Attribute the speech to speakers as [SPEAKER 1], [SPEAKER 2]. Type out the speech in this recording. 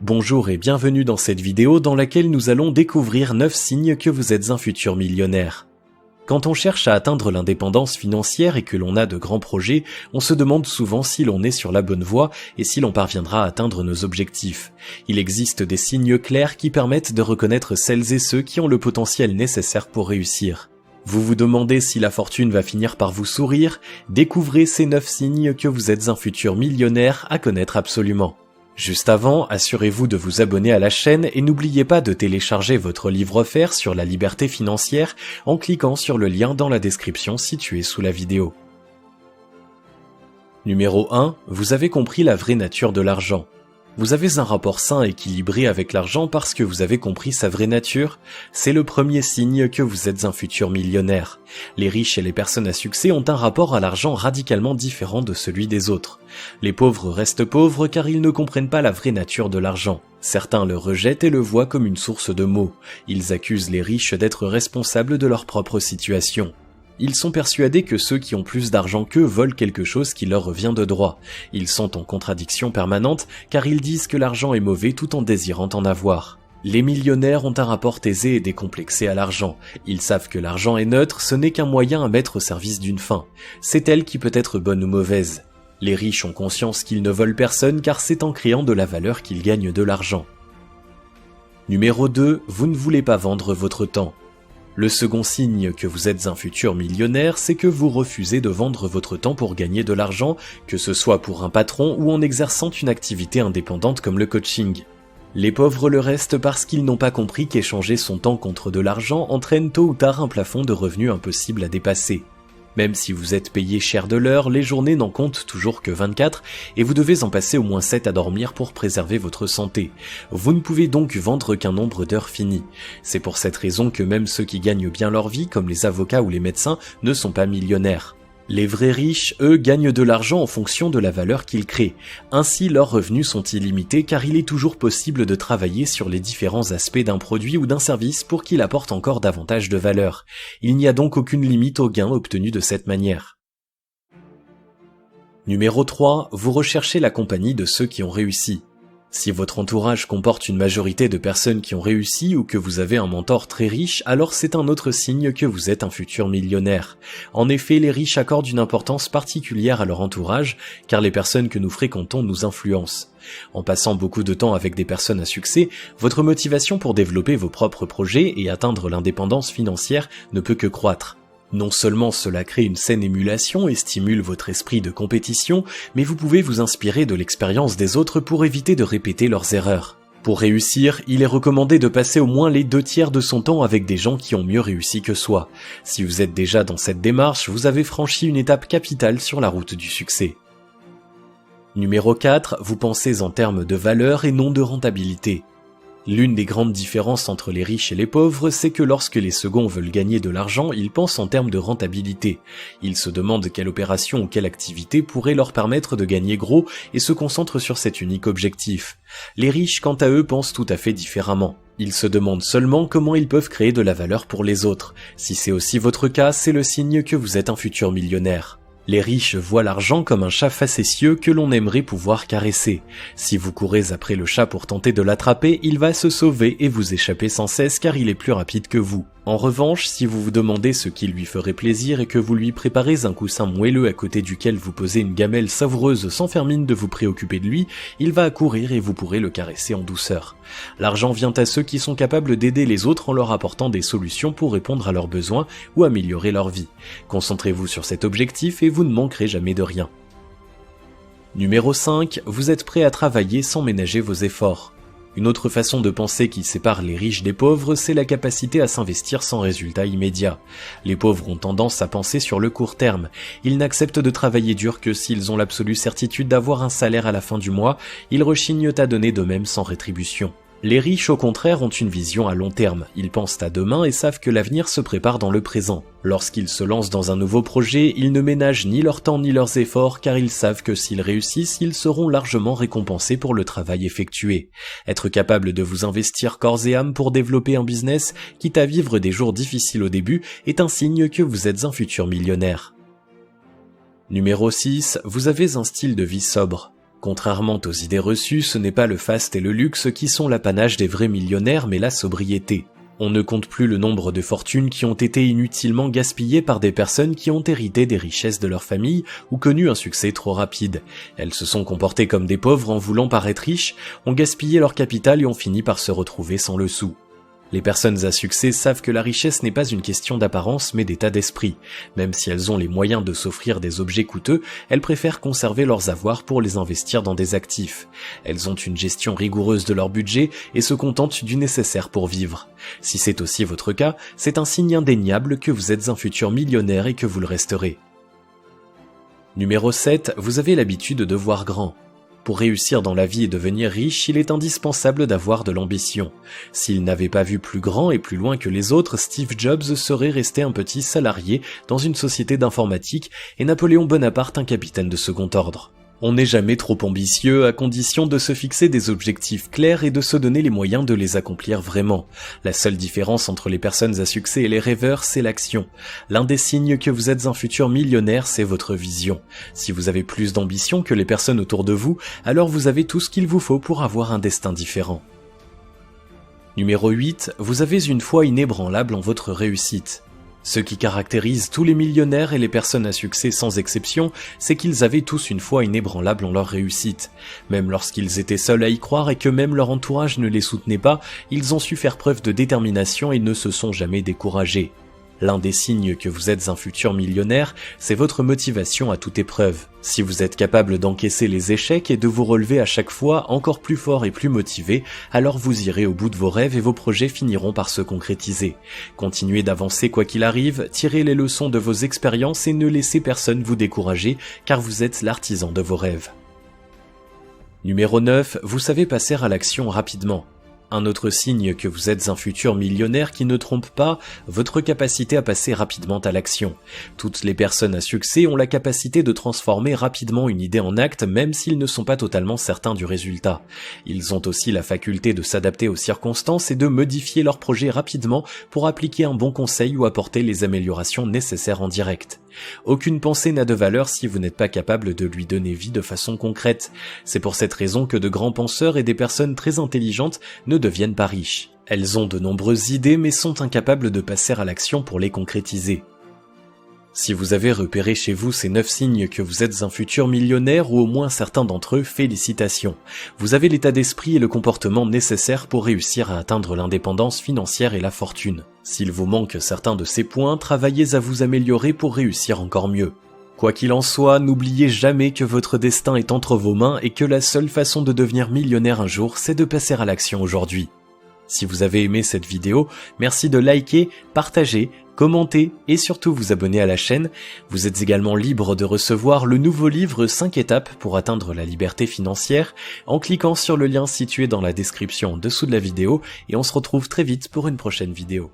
[SPEAKER 1] Bonjour et bienvenue dans cette vidéo dans laquelle nous allons découvrir 9 signes que vous êtes un futur millionnaire. Quand on cherche à atteindre l'indépendance financière et que l'on a de grands projets, on se demande souvent si l'on est sur la bonne voie et si l'on parviendra à atteindre nos objectifs. Il existe des signes clairs qui permettent de reconnaître celles et ceux qui ont le potentiel nécessaire pour réussir. Vous vous demandez si la fortune va finir par vous sourire? Découvrez ces 9 signes que vous êtes un futur millionnaire à connaître absolument. Juste avant, assurez-vous de vous abonner à la chaîne et n'oubliez pas de télécharger votre livre offert sur la liberté financière en cliquant sur le lien dans la description située sous la vidéo. Numéro 1. Vous avez compris la vraie nature de l'argent. Vous avez un rapport sain et équilibré avec l'argent parce que vous avez compris sa vraie nature. C'est le premier signe que vous êtes un futur millionnaire. Les riches et les personnes à succès ont un rapport à l'argent radicalement différent de celui des autres. Les pauvres restent pauvres car ils ne comprennent pas la vraie nature de l'argent. Certains le rejettent et le voient comme une source de maux. Ils accusent les riches d'être responsables de leur propre situation. Ils sont persuadés que ceux qui ont plus d'argent qu'eux volent quelque chose qui leur revient de droit. Ils sont en contradiction permanente car ils disent que l'argent est mauvais tout en désirant en avoir. Les millionnaires ont un rapport aisé et décomplexé à l'argent. Ils savent que l'argent est neutre, ce n'est qu'un moyen à mettre au service d'une fin. C'est elle qui peut être bonne ou mauvaise. Les riches ont conscience qu'ils ne volent personne car c'est en créant de la valeur qu'ils gagnent de l'argent. Numéro 2. Vous ne voulez pas vendre votre temps. Le second signe que vous êtes un futur millionnaire, c'est que vous refusez de vendre votre temps pour gagner de l'argent, que ce soit pour un patron ou en exerçant une activité indépendante comme le coaching. Les pauvres le restent parce qu'ils n'ont pas compris qu'échanger son temps contre de l'argent entraîne tôt ou tard un plafond de revenus impossible à dépasser. Même si vous êtes payé cher de l'heure, les journées n'en comptent toujours que 24 et vous devez en passer au moins 7 à dormir pour préserver votre santé. Vous ne pouvez donc vendre qu'un nombre d'heures fini. C'est pour cette raison que même ceux qui gagnent bien leur vie, comme les avocats ou les médecins, ne sont pas millionnaires. Les vrais riches, eux, gagnent de l'argent en fonction de la valeur qu'ils créent. Ainsi, leurs revenus sont illimités car il est toujours possible de travailler sur les différents aspects d'un produit ou d'un service pour qu'il apporte encore davantage de valeur. Il n'y a donc aucune limite aux gains obtenus de cette manière. Numéro 3. Vous recherchez la compagnie de ceux qui ont réussi. Si votre entourage comporte une majorité de personnes qui ont réussi ou que vous avez un mentor très riche, alors c'est un autre signe que vous êtes un futur millionnaire. En effet, les riches accordent une importance particulière à leur entourage, car les personnes que nous fréquentons nous influencent. En passant beaucoup de temps avec des personnes à succès, votre motivation pour développer vos propres projets et atteindre l'indépendance financière ne peut que croître. Non seulement cela crée une saine émulation et stimule votre esprit de compétition, mais vous pouvez vous inspirer de l'expérience des autres pour éviter de répéter leurs erreurs. Pour réussir, il est recommandé de passer au moins les 2/3 de son temps avec des gens qui ont mieux réussi que soi. Si vous êtes déjà dans cette démarche, vous avez franchi une étape capitale sur la route du succès. Numéro 4. Vous pensez en termes de valeur et non de rentabilité. L'une des grandes différences entre les riches et les pauvres, c'est que lorsque les seconds veulent gagner de l'argent, ils pensent en termes de rentabilité. Ils se demandent quelle opération ou quelle activité pourrait leur permettre de gagner gros et se concentrent sur cet unique objectif. Les riches, quant à eux, pensent tout à fait différemment. Ils se demandent seulement comment ils peuvent créer de la valeur pour les autres. Si c'est aussi votre cas, c'est le signe que vous êtes un futur millionnaire. Les riches voient l'argent comme un chat facétieux que l'on aimerait pouvoir caresser. Si vous courez après le chat pour tenter de l'attraper, il va se sauver et vous échapper sans cesse car il est plus rapide que vous. En revanche, si vous vous demandez ce qui lui ferait plaisir et que vous lui préparez un coussin moelleux à côté duquel vous posez une gamelle savoureuse sans faire mine de vous préoccuper de lui, il va accourir et vous pourrez le caresser en douceur. L'argent vient à ceux qui sont capables d'aider les autres en leur apportant des solutions pour répondre à leurs besoins ou améliorer leur vie. Concentrez-vous sur cet objectif et vous ne manquerez jamais de rien. Numéro 5. Vous êtes prêt à travailler sans ménager vos efforts. Une autre façon de penser qui sépare les riches des pauvres, c'est la capacité à s'investir sans résultat immédiat. Les pauvres ont tendance à penser sur le court terme. Ils n'acceptent de travailler dur que s'ils ont l'absolue certitude d'avoir un salaire à la fin du mois. Ils rechignent à donner de même sans rétribution. Les riches, au contraire, ont une vision à long terme. Ils pensent à demain et savent que l'avenir se prépare dans le présent. Lorsqu'ils se lancent dans un nouveau projet, ils ne ménagent ni leur temps ni leurs efforts car ils savent que s'ils réussissent, ils seront largement récompensés pour le travail effectué. Être capable de vous investir corps et âme pour développer un business, quitte à vivre des jours difficiles au début, est un signe que vous êtes un futur millionnaire. Numéro 6. Vous avez un style de vie sobre. Contrairement aux idées reçues, ce n'est pas le faste et le luxe qui sont l'apanage des vrais millionnaires, mais la sobriété. On ne compte plus le nombre de fortunes qui ont été inutilement gaspillées par des personnes qui ont hérité des richesses de leur famille ou connu un succès trop rapide. Elles se sont comportées comme des pauvres en voulant paraître riches, ont gaspillé leur capital et ont fini par se retrouver sans le sou. Les personnes à succès savent que la richesse n'est pas une question d'apparence mais d'état d'esprit. Même si elles ont les moyens de s'offrir des objets coûteux, elles préfèrent conserver leurs avoirs pour les investir dans des actifs. Elles ont une gestion rigoureuse de leur budget et se contentent du nécessaire pour vivre. Si c'est aussi votre cas, c'est un signe indéniable que vous êtes un futur millionnaire et que vous le resterez. Numéro 7, vous avez l'habitude de voir grand. Pour réussir dans la vie et devenir riche, il est indispensable d'avoir de l'ambition. S'il n'avait pas vu plus grand et plus loin que les autres, Steve Jobs serait resté un petit salarié dans une société d'informatique et Napoléon Bonaparte un capitaine de second ordre. On n'est jamais trop ambitieux à condition de se fixer des objectifs clairs et de se donner les moyens de les accomplir vraiment. La seule différence entre les personnes à succès et les rêveurs, c'est l'action. L'un des signes que vous êtes un futur millionnaire, c'est votre vision. Si vous avez plus d'ambition que les personnes autour de vous, alors vous avez tout ce qu'il vous faut pour avoir un destin différent. Numéro 8, vous avez une foi inébranlable en votre réussite. Ce qui caractérise tous les millionnaires et les personnes à succès sans exception, c'est qu'ils avaient tous une foi inébranlable en leur réussite. Même lorsqu'ils étaient seuls à y croire et que même leur entourage ne les soutenait pas, ils ont su faire preuve de détermination et ne se sont jamais découragés. L'un des signes que vous êtes un futur millionnaire, c'est votre motivation à toute épreuve. Si vous êtes capable d'encaisser les échecs et de vous relever à chaque fois encore plus fort et plus motivé, alors vous irez au bout de vos rêves et vos projets finiront par se concrétiser. Continuez d'avancer quoi qu'il arrive, tirez les leçons de vos expériences et ne laissez personne vous décourager, car vous êtes l'artisan de vos rêves. Numéro 9, vous savez passer à l'action rapidement. Un autre signe que vous êtes un futur millionnaire qui ne trompe pas, votre capacité à passer rapidement à l'action. Toutes les personnes à succès ont la capacité de transformer rapidement une idée en acte même s'ils ne sont pas totalement certains du résultat. Ils ont aussi la faculté de s'adapter aux circonstances et de modifier leur projet rapidement pour appliquer un bon conseil ou apporter les améliorations nécessaires en direct. Aucune pensée n'a de valeur si vous n'êtes pas capable de lui donner vie de façon concrète. C'est pour cette raison que de grands penseurs et des personnes très intelligentes ne deviennent pas riches. Elles ont de nombreuses idées mais sont incapables de passer à l'action pour les concrétiser. Si vous avez repéré chez vous ces 9 signes que vous êtes un futur millionnaire ou au moins certains d'entre eux, félicitations. Vous avez l'état d'esprit et le comportement nécessaires pour réussir à atteindre l'indépendance financière et la fortune. S'il vous manque certains de ces points, travaillez à vous améliorer pour réussir encore mieux. Quoi qu'il en soit, n'oubliez jamais que votre destin est entre vos mains et que la seule façon de devenir millionnaire un jour, c'est de passer à l'action aujourd'hui. Si vous avez aimé cette vidéo, merci de liker, partager, commenter et surtout vous abonner à la chaîne. Vous êtes également libre de recevoir le nouveau livre 5 étapes pour atteindre la liberté financière en cliquant sur le lien situé dans la description en dessous de la vidéo et on se retrouve très vite pour une prochaine vidéo.